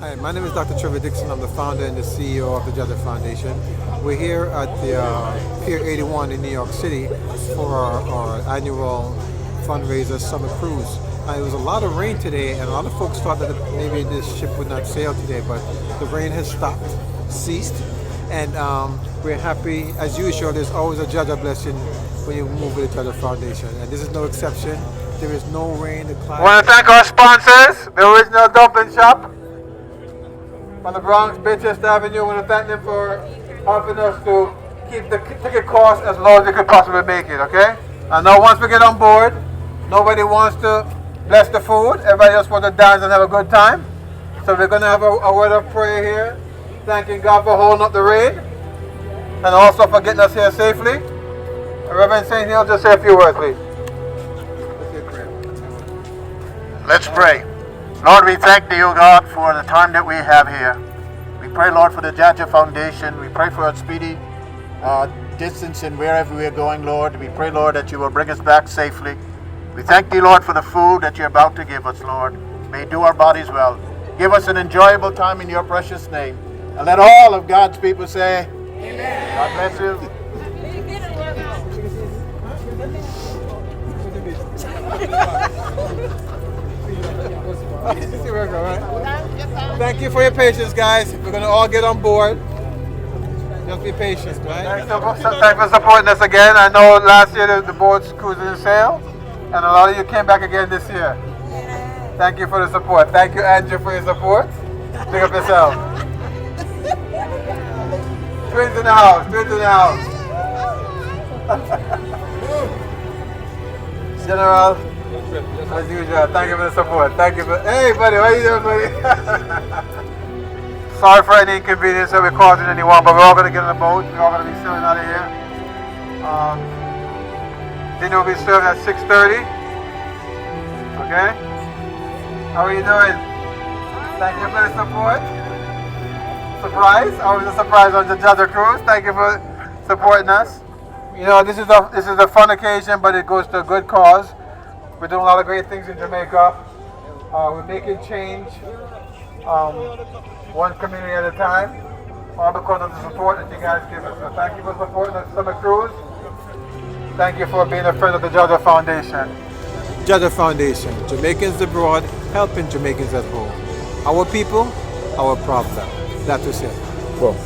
Hi, my name is Dr. Trevor Dixon. I'm the founder and the CEO of the JAHJAH Foundation. We're here at the Pier 81 in New York City for our annual fundraiser summer cruise. It was a lot of rain today, and a lot of folks thought that maybe this ship would not sail today, but the rain has stopped, ceased, and we're happy. As usual, there's always a JAHJAH blessing when you move with the JAHJAH Foundation, and this is no exception. There is no rain. I want to thank our sponsors, the original Dumpling Shop on the Bronx, Manchester Avenue. I want to thank them for helping us to keep the ticket cost as low as they could possibly make it, okay? I know once we get on board, nobody wants to bless the food. Everybody just wants to dance and have a good time. So we're going to have a word of prayer here, thanking God for holding up the rain and also for getting us here safely. Reverend St. Hill, just say a few words, please. Let's pray. Lord, we thank you, God, for the time that we have here. We pray, Lord, for the JAHJAH Foundation. We pray for a speedy distance in wherever we are going, Lord. We pray, Lord, that you will bring us back safely. We thank you, Lord, for the food that you're about to give us, Lord. May it do our bodies well. Give us an enjoyable time in your precious name. And let all of God's people say, Amen. God bless you. Thank you for your patience, guys. We're going to all get on board. Just be patient, right? Thanks for supporting us again. I know last year the boats cruised didn't sail, and a lot of you came back again this year. Thank you for the support. Thank you, Andrew, for your support. Pick up yourself. Twins in the house. Twins in the house. General, as usual, thank you for the support. Thank you for. Hey, buddy, what are you doing, buddy? Sorry for any inconvenience that we're causing anyone, but we're all going to get on the boat. We're all going to be sailing out of here. Dinner will be served at 6:30. Okay? How are you doing? Thank you for the support. Surprise? Always a surprise on the JAHJAH cruise. Thank you for supporting us. You know, this is a fun occasion, but it goes to a good cause. We're doing a lot of great things in Jamaica. We're making change. One community at a time, all because of the support that you guys give us. So thank you for supporting the summer cruise. Thank you for being a friend of the JAHJAH Foundation. JAHJAH Foundation, Jamaicans Abroad, helping Jamaicans at home. Our people, our problem. That was it. Cool.